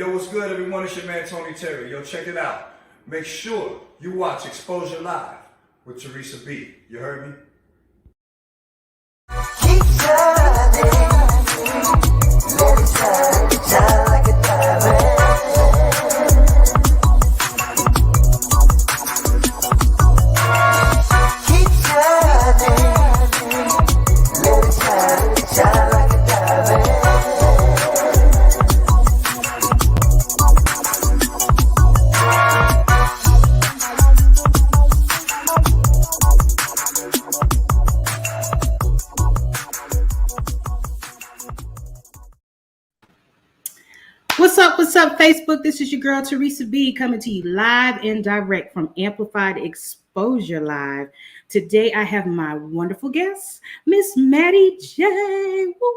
Yo, what's good, everyone? It's your man, Tony Terry. Yo, check it out. Make sure you watch Exposure Live with Teresa B. You heard me? Keep shining, let it shine like a diamond. Keep shining, let it shine like a diamond. What's up, Facebook? This is your girl, Teresa B, coming to you live and direct from Amplified Exposure Live. Today, I have my wonderful guest, Miss Maddie J.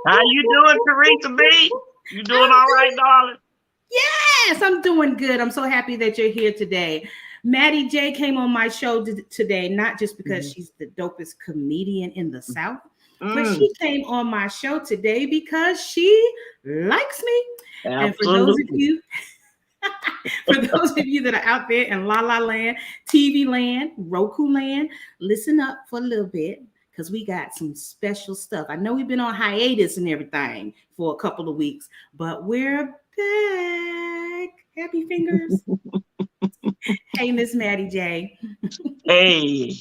How you doing, Teresa B? You doing all right, darling? Yes, I'm doing good. I'm so happy that you're here today. Maddie J came on my show today, not just because she's the dopest comedian in the South, but she came on my show today because she likes me. Absolutely. And for those of you that are out there in La La Land, TV Land, Roku Land, listen up for a little bit because we got some special stuff. I know we've been on hiatus and everything for a couple of weeks, but we're back. Happy fingers. Hey, Miss Maddie J. Hey.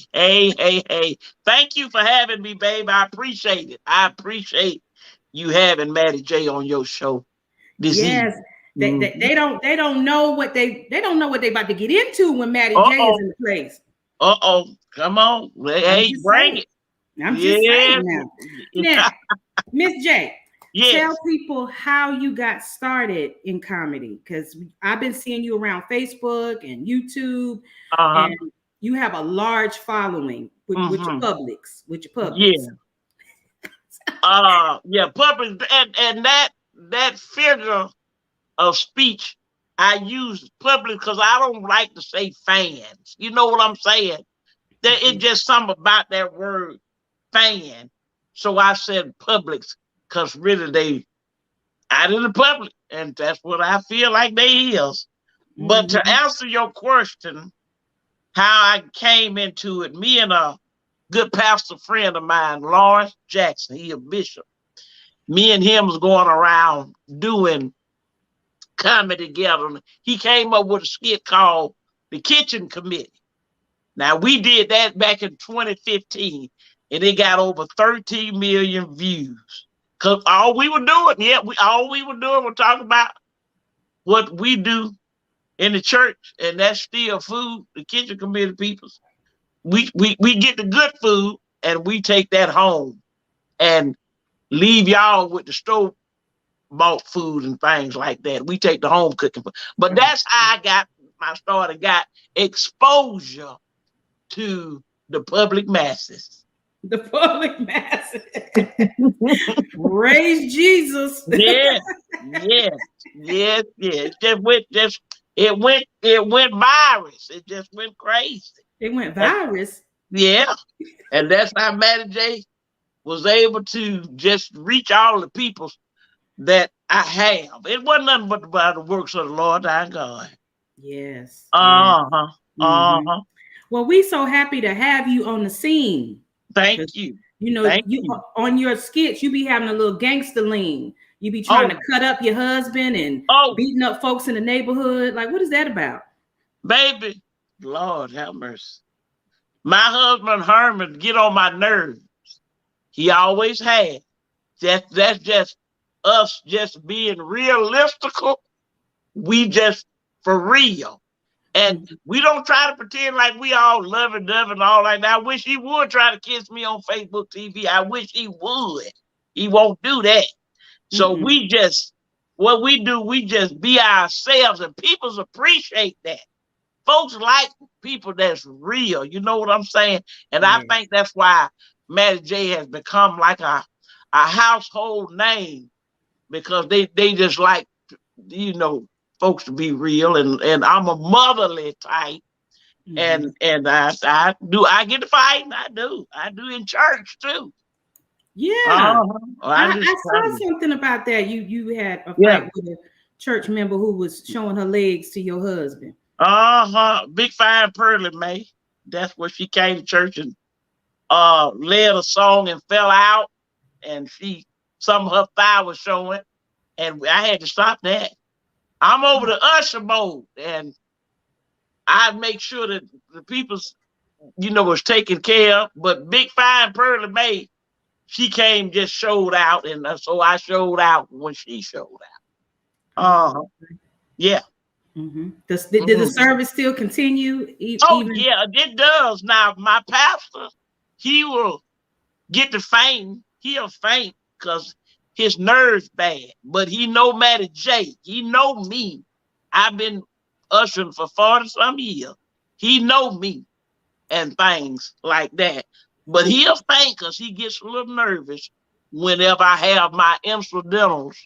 Thank you for having me, babe. I appreciate it. I appreciate you having Maddie J on your show. Yes, they don't know what they about to get into when Maddie J is in the place. Come on, hey, bring it. I'm just saying now. Now, Miss J, tell people how you got started in comedy, because I've been seeing you around Facebook and YouTube, and you have a large following with your publics, public, and that figure of speech I use public because I don't like to say fans. You know what I'm saying? It's just something about that word fan. So I said publics because really they out in the public, and that's what I feel like they is. But to answer your question, how I came into it, me and a good pastor friend of mine, Lawrence Jackson, he a bishop. Me and him was going around doing comedy together. He came up with a skit called The Kitchen Committee. Now, we did that back in 2015, and it got over 13 million views. Because all we were doing was talking about what we do in the church, and that's still food. The Kitchen Committee people, we get the good food, and we take that home and leave y'all with the store bought food and things like that. We take the home cooking. But that's how I got exposure to the public masses. The public masses. Praise Jesus. Yes. It went virus. It just went crazy. It went virus. Yeah. And that's how Maddie J was able to just reach all the people that I have. It wasn't nothing but by the works of the Lord our God. Yes. Well, we so happy to have you on the scene. Thank you. You on your skits, you be having a little gangster lean. You be trying to cut up your husband and beating up folks in the neighborhood. Like, what is that about? Baby, Lord have mercy. My husband Herman get on my nerves. He always had. That's just us just being realistical. We just for real. And we don't try to pretend like we all love and all like that. I wish he would try to kiss me on Facebook TV. I wish he would. He won't do that. So we just be ourselves, and people appreciate that. Folks like people that's real. You know what I'm saying? And I think that's why Maddie J has become like a household name, because they just like, folks to be real, and I'm a motherly type, and I get to fight, and I do in church too. Yeah, I saw something about that. You had a fight with a church member who was showing her legs to your husband? Big Fine Pearly May. That's where she came to church and led a song and fell out, and some of her thigh was showing, and I had to stop that. I'm over the usher mode, and I make sure that the people, was taken care of. But Big Fine Pearly May, she came, just showed out, and so I showed out when she showed out. Yeah. Mm-hmm. Did the service still continue? Yeah, it does. Now, my pastor, he will get to faint. He'll faint because his nerves bad. But he know Matty J. He know me. I've been ushering for 40-some years. He know me and things like that. But he'll faint because he gets a little nervous whenever I have my incidentals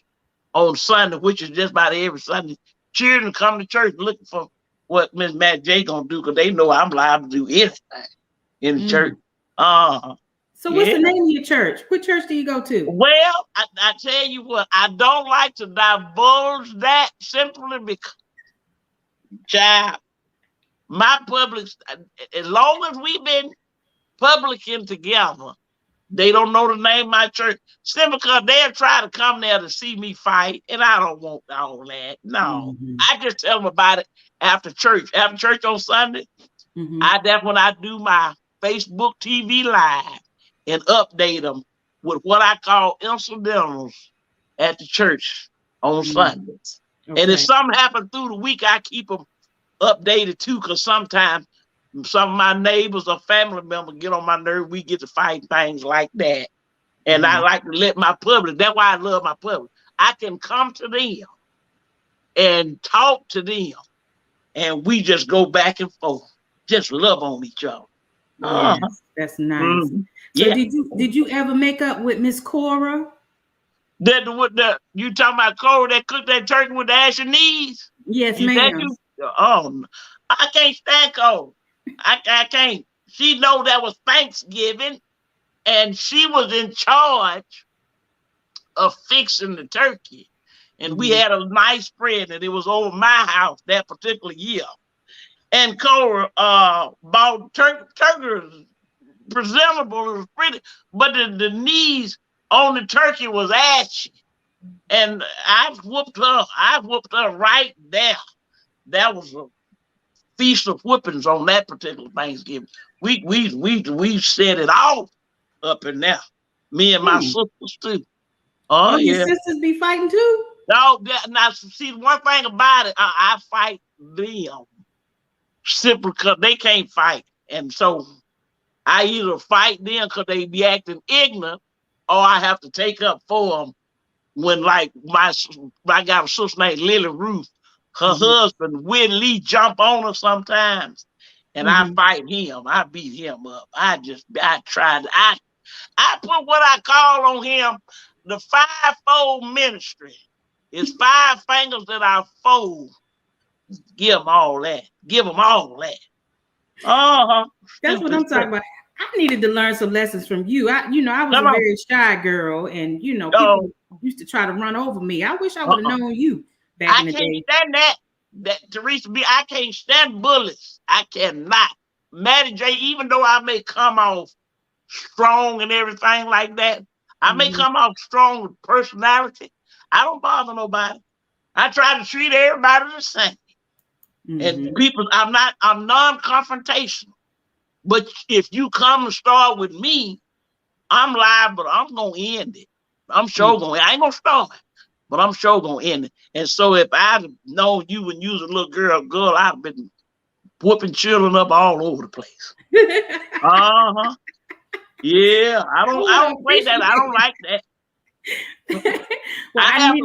on Sunday, which is just about every Sunday. Children come to church looking for what Miss Matt J gonna do because they know I'm liable to do anything in the church. So what's the name of your church? What church do you go to? Well, I tell you what, I don't like to divulge that simply because, child, my public, as long as we've been publicing together, they don't know the name of my church. Simply because they'll try to come there to see me fight, and I don't want all that. No, I just tell them about it after church. After church on Sunday, that's when I do my Facebook TV Live and update them with what I call incidentals at the church on Sundays. Okay. And if something happens through the week, I keep them updated too, because sometimes some of my neighbors or family members get on my nerve. We get to fight things like that. And I like to let my public, that's why I love my public. I can come to them and talk to them, and we just go back and forth. Just love on each other. Yes, that's nice. So did you ever make up with Miss Cora? You talking about Cora that cooked that turkey with the ashy knees? Yes, ma'am. I can't stand Cora. I can't. She know that was Thanksgiving, and she was in charge of fixing the turkey. And we had a nice spread, and it was over my house that particular year. And Cora bought turkey presentable, it was pretty, but the knees on the turkey was ashy. And I whooped her right there. That was a feast of whippings on that particular Thanksgiving. We set it off up in there. Me and my sisters too. Your sisters be fighting too? No, now see, one thing about it, I fight them simply because they can't fight. And so I either fight them because they be acting ignorant, or I have to take up for them when, like, I got a sister named Lily Ruth. Her husband, Will Lee, jump on her sometimes, and I fight him. I beat him up. I put what I call on him the fivefold ministry. It's 5 fingers that I fold. Give them all that. Give them all that. That's what I'm talking about. I needed to learn some lessons from you. I was a very shy girl, and people used to try to run over me. I wish I would have known you back in the day. I can't stand that Teresa B. I can't stand bullies. I cannot. Matty J, even though I may come off strong and everything like that, I may come off strong with personality. I don't bother nobody. I try to treat everybody the same. And people, I'm non-confrontational. But if you come and start with me, I'm liable, but I'm gonna end it. I'm sure I ain't gonna start it, but I'm sure gonna end it. And so if I'd have known you when you was a little girl, I'd have been whooping children up all over the place. Yeah, I don't play that. I don't like that. I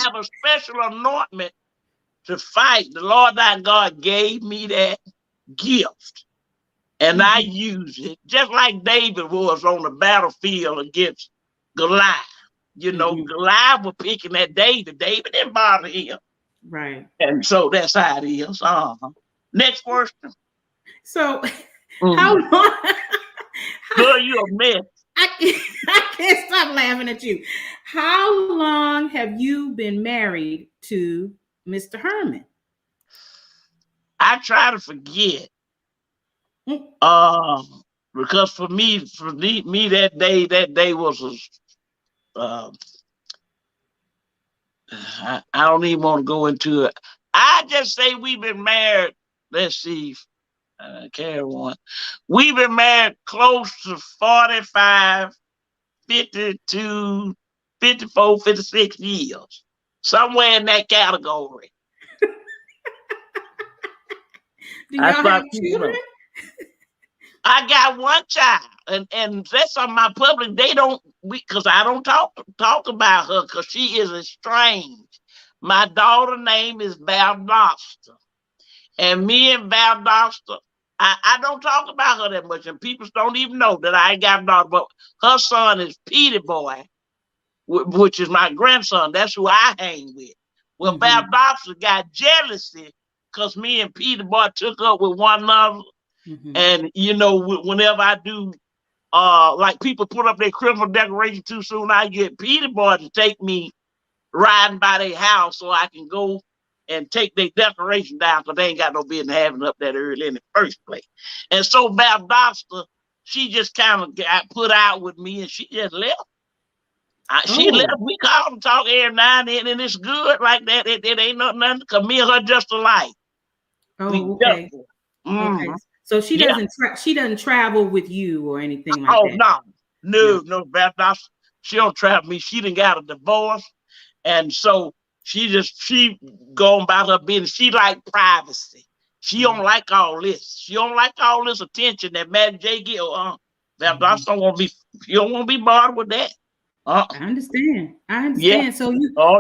have a special anointment to fight. The Lord thy God gave me that gift, and I use it just like David was on the battlefield against Goliath. Goliath was picking at David. David didn't bother him. Right. And so that's how it is. Next question. So how long? Girl, you a mess. I I can't stop laughing at you. How long have you been married to Mr. Herman? I try to forget. Mm. Because for me that day was I don't even want to go into it. I just say we've been married. Let's see, carry one. We've been married close to 45, 52, 54, 56 years. Somewhere in that category. Do y'all have children? I got one child, and that's on my public. They don't, because I don't talk about her because she is estranged. My daughter name is Valdosta, and me and Valdosta, I don't talk about her that much, and people don't even know that I ain't got a daughter. But her son is Petey Boy, which is my grandson. That's who I hang with. Well, Valdosta got jealousy because me and Petey Boy took up with one another. And you know, whenever I do, like people put up their Christmas decoration too soon, I get Petey Boy to take me riding by their house so I can go and take their decoration down because they ain't got no business having it up that early in the first place. And so Valdosta, she just kind of got put out with me and she just left. She left. We call and talk every now and then, and it's good like that. It ain't nothing because me and her just alike. Oh, okay. Okay. So she doesn't she doesn't travel with you or anything like that. No. Valdosta, she don't travel with me. She done got a divorce, and so she going about her business. She like privacy. She don't like all this. She don't like all this attention that Maddie J give. Valdosta don't want to be. You don't want to be bothered with that. I understand. Yeah. So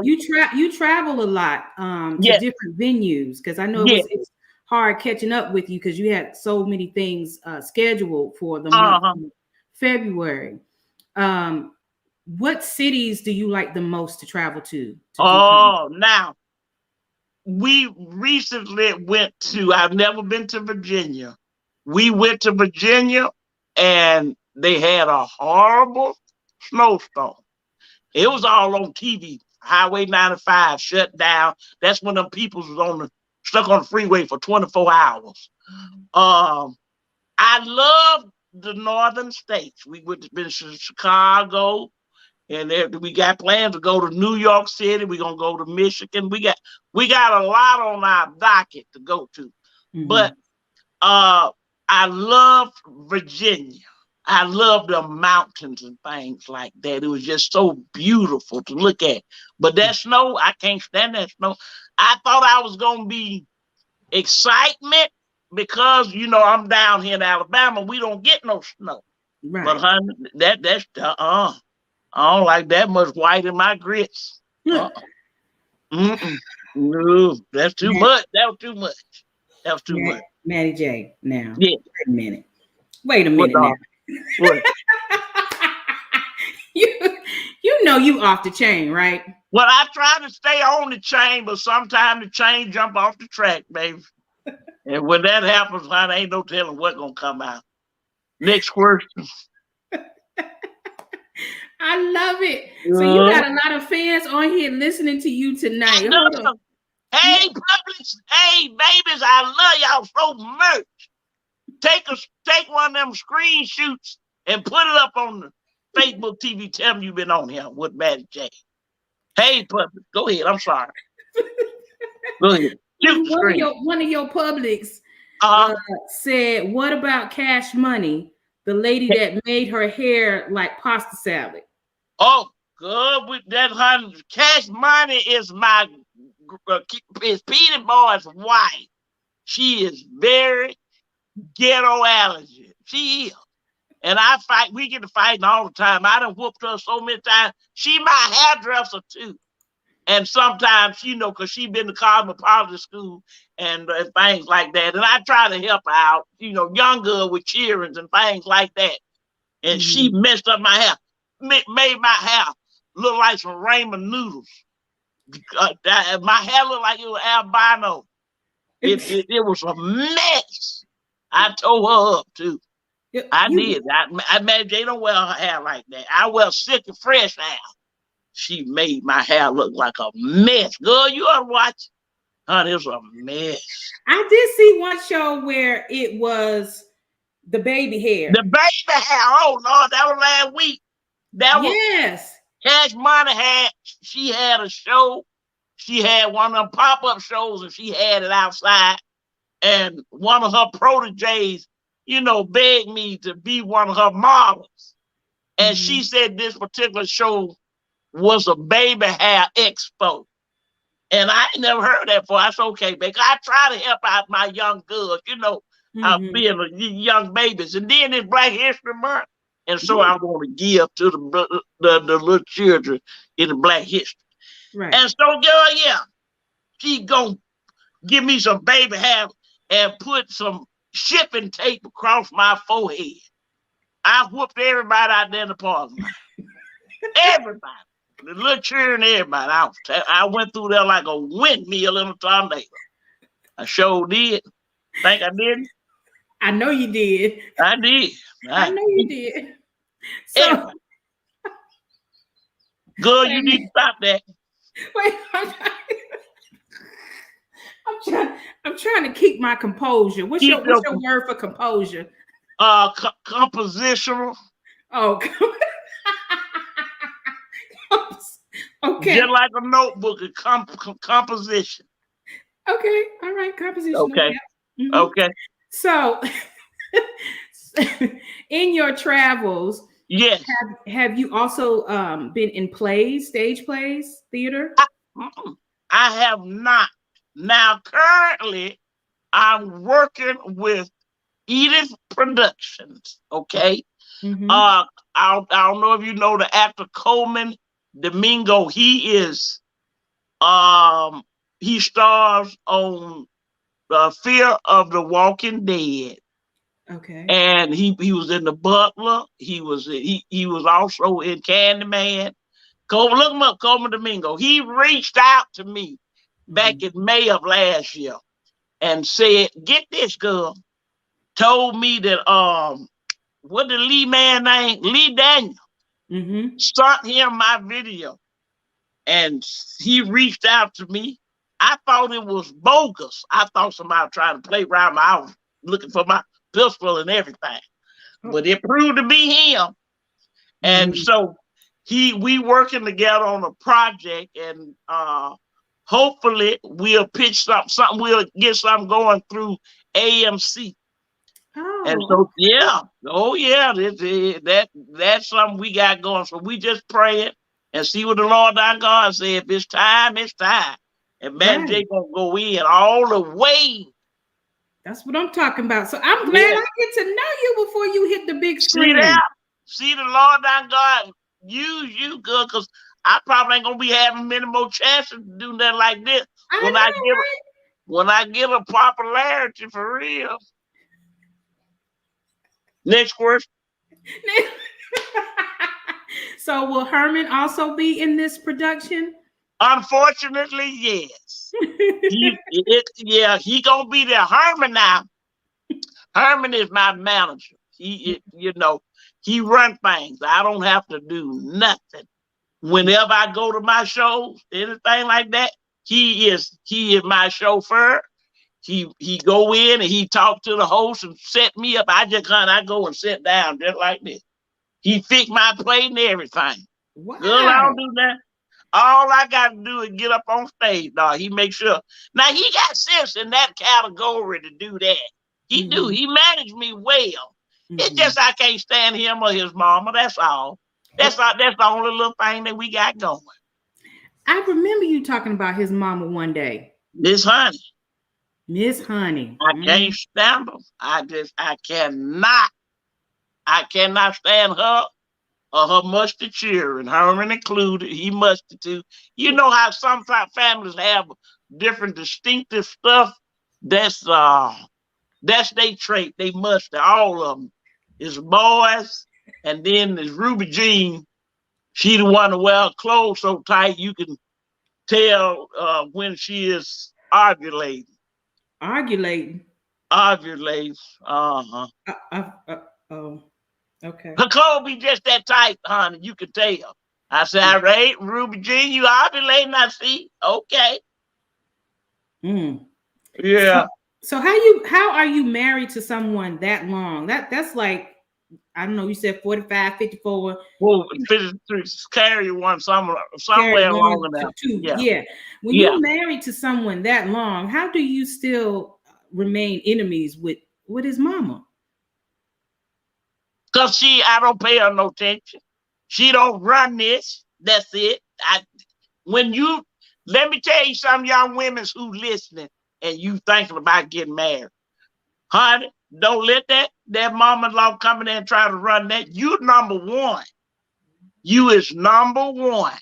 you travel a lot to different venues because I know it's hard catching up with you because you had so many things scheduled for the month of February. What cities do you like the most to travel to? Now we recently went to. I've never been to Virginia. We went to Virginia and they had a horrible snowstorm. It was all on TV. Highway 95 shut down. That's when them people was stuck on the freeway for 24 hours. I love the northern states. We went to Chicago, and we got plans to go to New York City. We're gonna go to Michigan. We got a lot on our docket to go to. But I love Virginia. I love the mountains and things like that. It was just so beautiful to look at. But that snow, I can't stand that snow. I thought I was going to be excitement because, you know, I'm down here in Alabama. We don't get no snow. Right. But honey, that's I don't like that much white in my grits. No, that's too much. That was too much. That was too much. Maddie J, now. Yeah. Wait a minute now. What? you know you off the chain, right? Well, I try to stay on the chain, but sometimes the chain jump off the track, baby. And when that happens, there ain't no telling what's gonna come out. Next question. I love it. So you got a lot of fans on here listening to you tonight. Hey, Publix. Hey, babies, I love y'all so much. Take one of them screen shoots and put it up on the Facebook TV. Tell them you've been on here with Maddie J. Hey, Publix, go ahead. I'm sorry. Go ahead. One of your Publix said, "What about Cash Money, the lady that made her hair like pasta salad?" Oh, good with that, honey. Cash Money is is Petey Boy's wife. She is very ghetto allergy. She is. And we get to fighting all the time. I done whooped her so many times. She my hairdresser too. And sometimes, you know, because she been to cosmetology school and things like that. And I try to help her out, you know, young girl with cheerings and things like that. And she messed up my hair. Made my hair look like some ramen noodles. My hair looked like it was albino. It was a mess. I tore her up too. I did. I Mary J don't wear her hair like that. I wear silky fresh hair. She made my hair look like a mess. Girl, you ought to watch. Honey, it's a mess. I did see one show where it was the baby hair. The baby hair. Oh Lord, that was last week. That was Yes. Cash Money she had a show. She had one of them pop-up shows and she had it outside. And one of her proteges, begged me to be one of her models. And she said this particular show was a baby hair expo. And I ain't never heard that before. I said, okay, baby. I try to help out my young girls, being a young babies. And then it's Black History Month. And so I want to give to the little children in the Black history. Right. And so, girl, yeah, she gonna give me some baby hair and put some shipping tape across my forehead. I whooped everybody out there in the parking lot. Everybody. The little children, everybody. I went through there like a windmill in a tornado. I sure did. Think I did? I know you did. I did. I know you did. So, everybody. Girl, you need to stop that. Wait, I'm trying to keep my composure. What's your word for composure? Compositional. Oh, okay. Just like a notebook, a composition. Okay, all right, composition. Okay, okay. So, in your travels, yes, have you also been in plays, stage plays, theater? I have not. Now, currently, I'm working with Edith Productions. Okay. I don't know if you know the actor Coleman Domingo. He stars on Fear of the Walking Dead. Okay. And he was in The Butler. He was also in Candyman. Look him up, Coleman Domingo. He reached out to me back in May of last year and said, "Get this, girl." Told me that what the Lee man name? Lee Daniel. Sent him my video. And he reached out to me. I thought it was bogus. I thought somebody trying to play around my house looking for my pistol and everything. But it proved to be him. And so we working together on a project, and hopefully we'll pitch something, we'll get something going through AMC. Oh. And so that's something we got going. So we just praying and see what the Lord our God said. If it's time, it's time. And man, J gonna go in all the way. That's what I'm talking about. So I'm glad I get to know you before you hit the big screen. See the Lord our God use you good, because I probably ain't gonna be having many more chances to do nothing like this when I get a popularity for real. Next question. So will Herman also be in this production? Unfortunately, yes. He gonna be there. Herman now. Herman is my manager. He run things. I don't have to do nothing. Whenever I go to my shows, anything like that, he is my chauffeur. He go in and he talk to the host and set me up. I go and sit down just like this. He fix my plate and everything. Wow. Girl, I don't do that. All I got to do is get up on stage. Dog. He makes sure. Now, he got sense in that category to do that. He do. He managed me well. It's just I can't stand him or his mama. That's all. That's the only little thing that we got going. I remember you talking about his mama one day. Miss Honey. Miss Honey. I can't stand her. I cannot stand her or her musty children, Herman included. He musty too. You know how sometimes families have different distinctive stuff. That's their trait. They musty. All of them. It's boys, and then there's Ruby Jean. She the one to wear clothes so tight you can tell when she is ovulating. Ovulating. Ovulates. Oh, okay. Jacoby just that type, honey. You can tell. I said, I rate Ruby Jean, you ovulating, I see. Okay. Mm. Yeah. So how are you married to someone that long? That's like, I don't know, you said 45, 54. Well, 53, carry one somewhere Carry along one in to there. two. Yeah. Yeah. When Yeah. you're married to someone that long, how do you still remain enemies with his mama? Cause I don't pay her no attention. She don't run this. That's it. Let me tell you some young women who listening and you thinking about getting married. Honey, don't let that mama-in-law come in there and try to run that. You number one. You is number one.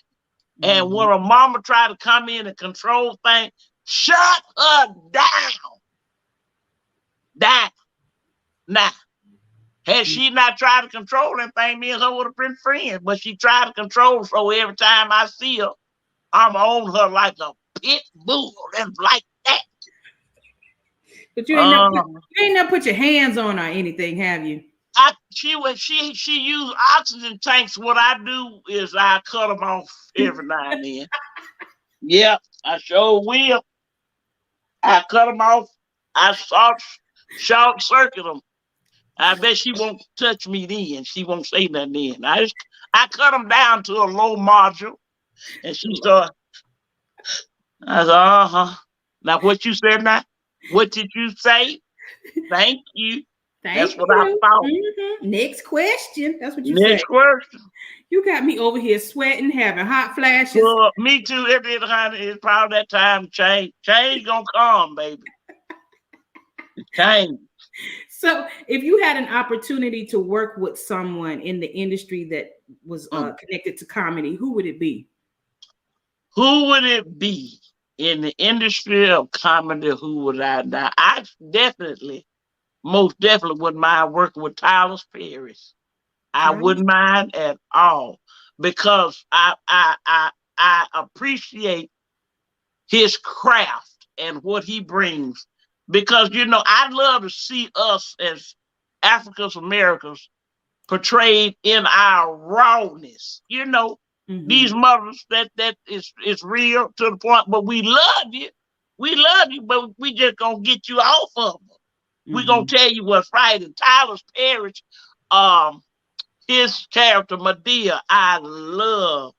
And when a mama try to come in and control things, shut her down. Down. Now, had she not tried to control that thing, me and her would have been friends. But she tried to control, so every time I see her, I'm on her like a pit bull and like that. But you ain't never put your hands on her or anything, have you? She used oxygen tanks. What I do is I cut them off every now and then. Yeah, I sure will. I cut them off. I short circuit them. I bet she won't touch me then. She won't say nothing then. I cut them down to a low module, and she started. I said, Now what you said now? What did you say? Thank you. That's what I thought. Mm-hmm. Next question. That's what you said. Next question. You got me over here sweating, having hot flashes. Well, me too. It's probably that time to change. Change gonna come, baby. Change. So, if you had an opportunity to work with someone in the industry that was connected to comedy, who would it be? Who would it be in the industry of comedy? Who would I? Now, I most definitely wouldn't mind working with Tyler Perry. I wouldn't mind at all because I appreciate his craft and what he brings. Because, I'd love to see us as African Americans portrayed in our rawness. These mothers that is real to the point, but we love you. We love you, but we just gonna get you off of them. We're gonna tell you what's right. And Tyler Perry, his character, Medea, I love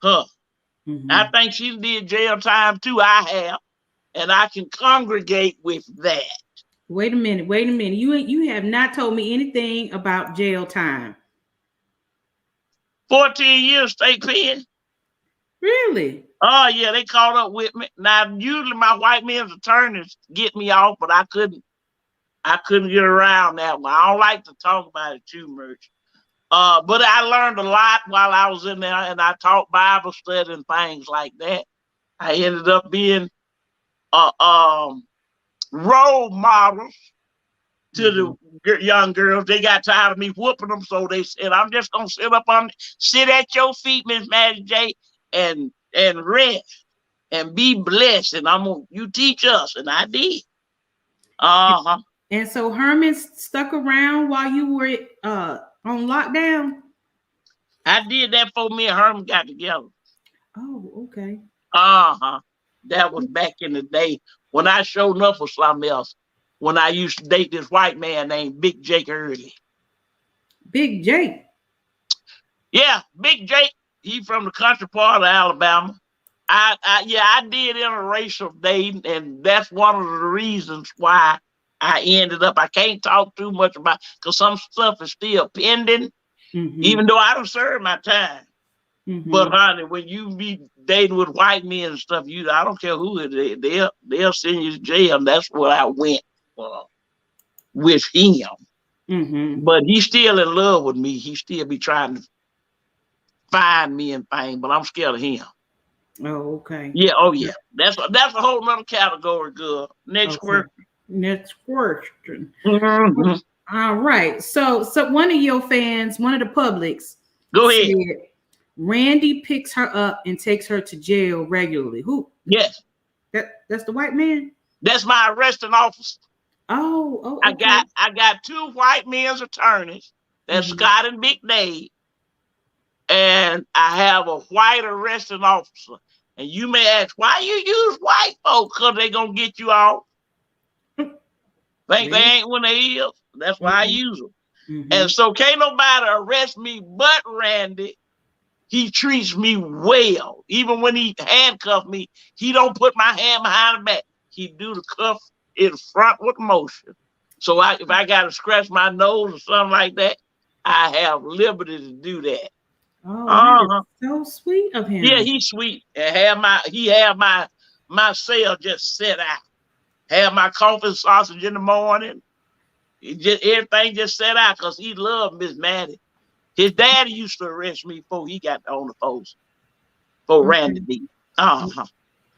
her. I think she did jail time too. I have. And I can congregate with that. Wait a minute. You have not told me anything about jail time. 14 years state pen. Really? Oh yeah, they caught up with me. Now usually my white men's attorneys get me off, but I couldn't get around that one. I don't like to talk about it too much. But I learned a lot while I was in there, and I taught Bible study and things like that. I ended up being role models to the young girls. They got tired of me whooping them, so they said, I'm just gonna sit at your feet, Miss Maddie J, and rest and be blessed. And you teach us, and I did. And so Herman stuck around while you were on lockdown. I did that before me and Herman got together. Oh, okay. That was back in the day when I showed up for something else. When I used to date this white man named Big Jake Early. Big Jake? Yeah, Big Jake. He from the country part of Alabama. I did interracial dating, and that's one of the reasons why I ended up. I can't talk too much about because some stuff is still pending, even though I don't serve my time. But honey, when you be dating with white men and stuff, I don't care who it is, they'll send you to jail. And that's what I went with him. But he's still in love with me. He still be trying to find me and things, but I'm scared of him. Oh, okay. Yeah. Oh, yeah. That's a whole nother category, girl. Next question. Next question. All right. So one of your fans, one of the publics, go ahead. Said, Randy picks her up and takes her to jail regularly. Who? Yes. That's the white man? That's my arresting officer. Oh, okay. I got two white men's attorneys That's Mhm. Scott and Big Dave. And I have a white arresting officer. And you may ask, why you use white folks? Because they're going to get you off. Think they Really? ain't when they is. That's why I use them. Mhm. And so can't nobody arrest me but Randy. He treats me well. Even when he handcuffed me, he don't put my hand behind the back. He do the cuff in front with motion. So if I got to scratch my nose or something like that, I have liberty to do that. Oh, that is so sweet of him. Yeah, he's sweet. And he have my cell just set out. Have my coffee sausage in the morning. Everything just set out because he loved Miss Maddie. His daddy used to arrest me before he got on the force. For Randy D.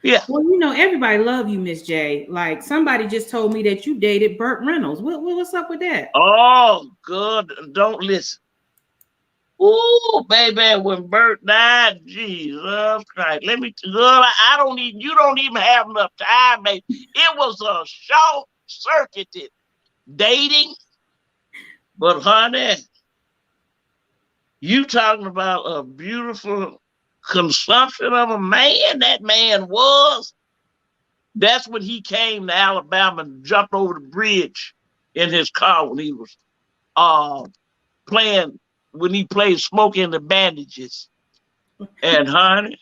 Yeah. Well, everybody love you, Miss J. Like somebody just told me that you dated Burt Reynolds. What's up with that? Oh, good. Don't listen. Ooh, baby, when Burt died, Jesus Christ. Let me girl, you don't even have enough time, baby. It was a short-circuited dating. But honey, you talking about a beautiful consumption of a man. That man was. That's when he came to Alabama and jumped over the bridge in his car when he was when he played Smokey and the Bandages. And honey,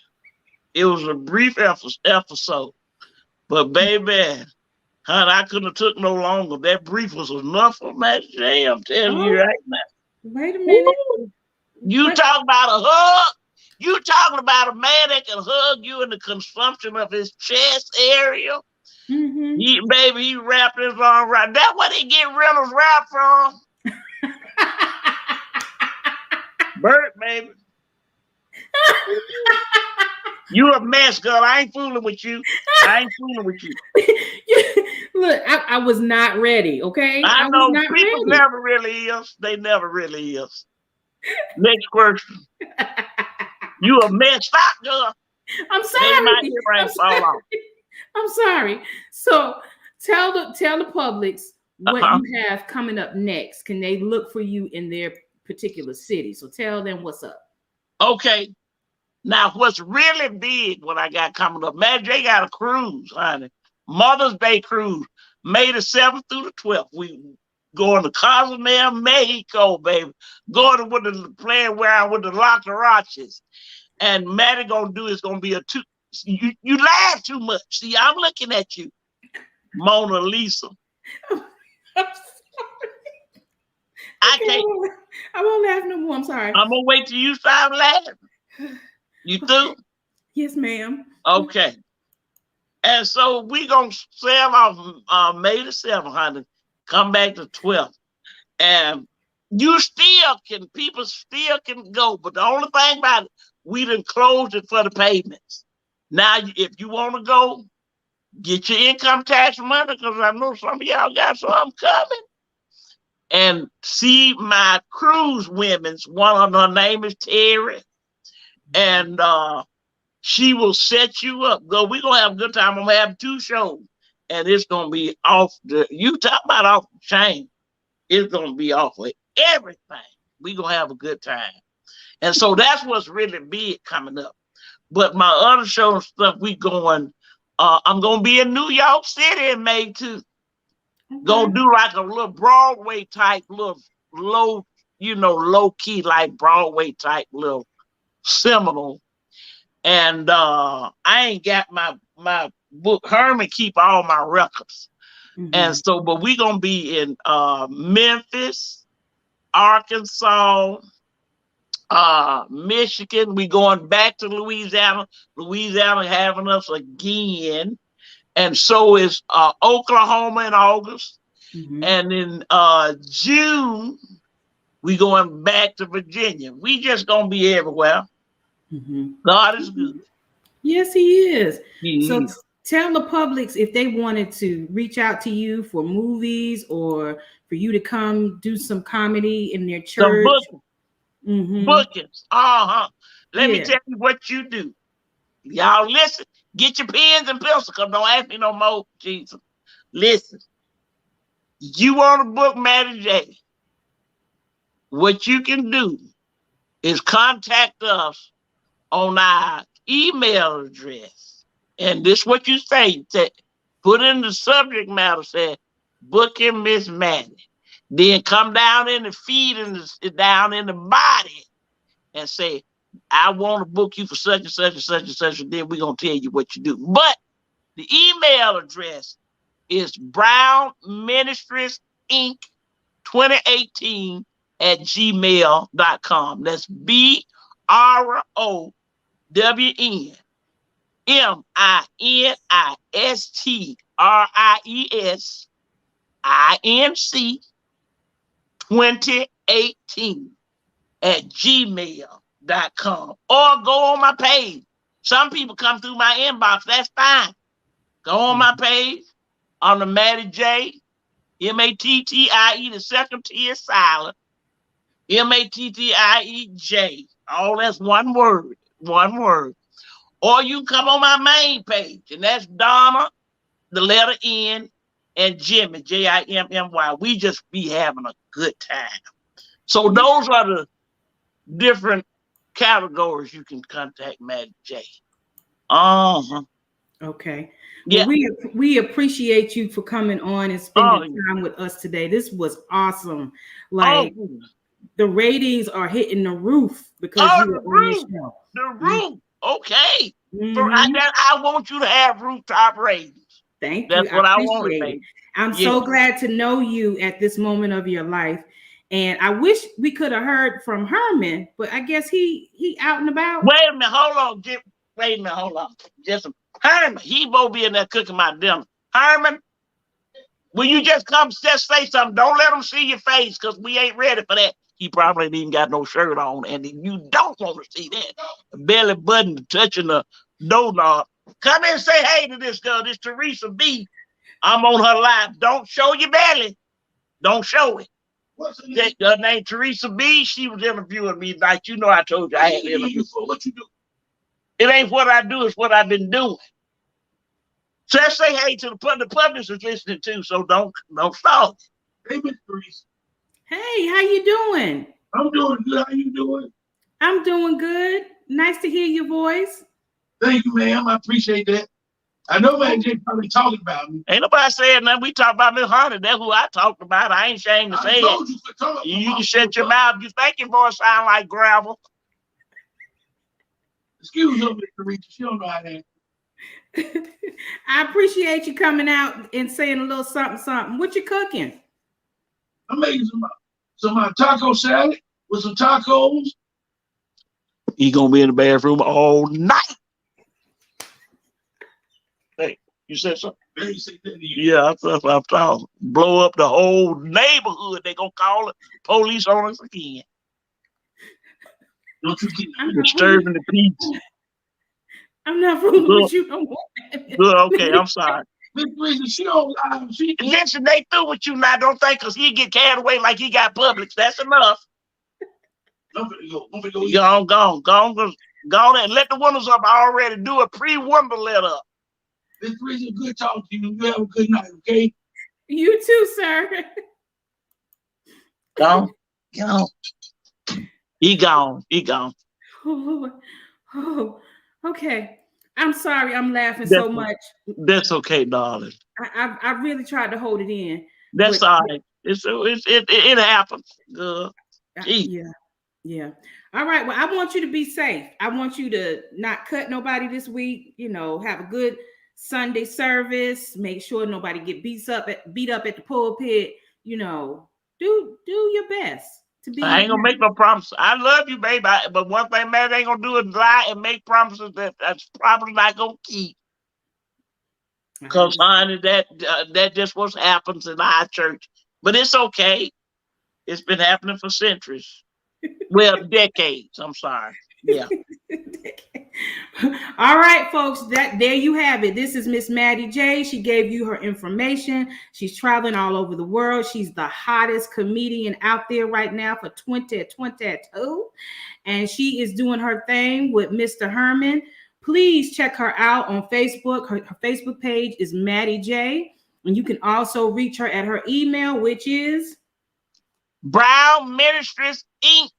it was a brief episode. But baby, honey, I couldn't have took no longer. That brief was enough for Matt J. I'm telling you right now. Wait a minute. Ooh, you talking about a hug? You talking about a man that can hug you in the consumption of his chest area? Mm-hmm. He wrapped his arm right. That's where they get Reynolds wrap from. Burt, baby. You a mess, girl. I ain't fooling with you. Look, I was not ready, okay? I know people never really is. They never really is. Next question. You a mess. Stop, girl. I'm sorry. I'm sorry. So tell the public what you have coming up next. Can they look for you in their particular city? So tell them what's up. Okay. Now, what's really big what I got coming up, Matt J got a cruise, honey. Mother's Day cruise, May the 7th through the 12th. We going to Cozumel, Mexico, baby. Going to playing around with the La Caraches. And Maddie gonna be you laugh too much. See, I'm looking at you, Mona Lisa. I'm sorry. I won't laugh no more. I'm sorry. I'm gonna wait till you stop laughing. You through? Yes, ma'am. Okay. And so we gonna sail off May the 7th, come back the 12th. And people still can go, but the only thing about it, we done closed it for the payments. Now, if you want to go, get your income tax money, because I know some of y'all got some coming. And see my cruise women's, one of her name is Terry. And she will set you up. We're going to have a good time. I'm going to have 2 shows. And it's going to be you talk about off the chain. It's going to be off of everything. We're going to have a good time. And so that's what's really big coming up. But my other show and stuff, I'm going to be in New York City in May too. Okay. Going to do like a little Broadway type, little low key, like Broadway type little seminal. And I ain't got my book. Herman keep all my records. Mm-hmm. And so, but we're going to be in Memphis, Arkansas, Michigan. We going back to Louisiana. Louisiana having us again. And so is Oklahoma in August. Mm-hmm. And in June, we going back to Virginia. We just going to be everywhere. Mm-hmm. God is good. Yes, he is. So tell the public if they wanted to reach out to you for movies or for you to come do some comedy in their church. Bookings. Let me tell you what you do. Y'all listen. Get your pens and pencils, because don't ask me no more, Jesus. Listen. You want to book Maddie J. what you can do is contact us on our email address. And this is what you say. Put in the subject matter, say, booking Miss Maddie. Then come down in the feed and down in the body and say, I want to book you for such and such and such and such, and then we're going to tell you what you do. But the email address is Brown Ministries Inc. 2018 at gmail.com. That's BROWMINISTRIES 2018 at gmail.com. Or go on my page. Some people come through my inbox. That's fine. Go on my page on the Maddie J, MATTIE, the second T is silent, MATTIEJ. All that's one word. Or you come on my main page, and that's Donna, the letter N, and Jimmy, JIMMY. We just be having a good time. So those are the different categories you can contact Maddie J. Okay. Yeah. Well, we appreciate you for coming on and spending time with us today. This was awesome. Like the ratings are hitting the roof because you were on this show. The roof. Okay. So I want you to have rooftop ratings. Thank you. That's what I want. I'm so glad to know you at this moment of your life. And I wish we could have heard from Herman, but I guess he out and about. Wait a minute, hold on. Just Herman, he won't be in there cooking my dinner. Herman, will you just come just say something? Don't let him see your face because we ain't ready for that. He probably ain't even got no shirt on, and you don't want to see that. The belly button touching the doorknob. Come in and say hey to this girl, this Teresa B. I'm on her live. Don't show your belly. Don't show it. What's her name? Her name Teresa B. She was interviewing me like you know I told you I had interview for. What you do? It ain't what I do, it's what I've been doing. So let's say hey to the publisher's listening too, so don't stall. Hey, Miss Teresa. Hey, how you doing? I'm doing good. How you doing? I'm doing good. Nice to hear your voice. Thank you, ma'am. I appreciate that. I know man Jay probably talking about me. Ain't nobody saying nothing. We talk about Miss Hunter. That's who I talked about. I ain't ashamed to say it. You can shut your mouth. You think your voice sound like gravel. Excuse her, Miss Teresa. She don't know how to act. I appreciate you coming out and saying a little something. What you cooking? I'm making some taco salad with some tacos. He gonna be in the bathroom all night. Hey, you said something? They ain't say that to you. Yeah, that's what I'm talking. Blow up the whole neighborhood. They gonna call it police on us again. Don't you get Disturbing the peace. I'm not fooling with you no more. Good, okay, I'm sorry. Miss Teresa, she don't lie. Listen, they through with you now. Don't think because he get carried away like he got Publix. That's enough. I'm gonna go. I'm gonna go. Go on and let the windows up. I already do a pre-window let up. Miss Teresa, good talking to you. You have a good night, okay? You too, sir. Gone. He gone. Oh, okay. I'm sorry. I'm laughing so much. That's okay, darling. I really tried to hold it in. That's all right. It happens. Yeah. All right. Well, I want you to be safe. I want you to not cut nobody this week. You know, have a good Sunday service. Make sure nobody get beat up at the pulpit. You know, do your best to be. I ain't gonna make no promises. I love you, baby. But one thing man ain't gonna do is lie and make promises that's probably not gonna keep. Because honey, that just what happens in our church. But it's okay. It's been happening for centuries. Well, decades. I'm sorry. Yeah. All right, folks. There you have it. This is Miss Maddie J. She gave you her information. She's traveling all over the world. She's the hottest comedian out there right now for 2022. And she is doing her thing with Mr. Herman. Please check her out on Facebook. Her Facebook page is Maddie J. And you can also reach her at her email, which is Brown Ministries Inc.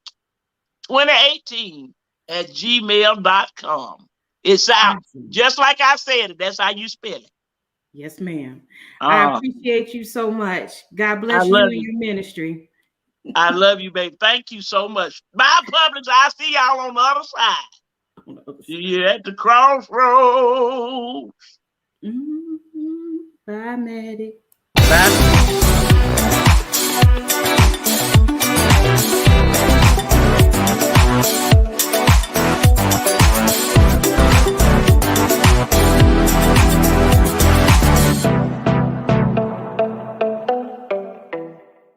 2018 at gmail.com. It's out. Awesome. Just like I said it. That's how you spell it. Yes, ma'am. I appreciate you so much. God bless you and your ministry. I love you, baby. Thank you so much. Bye, Publix. I'll see y'all on the other side. See you at the crossroads. Bye, Maddie. Bye.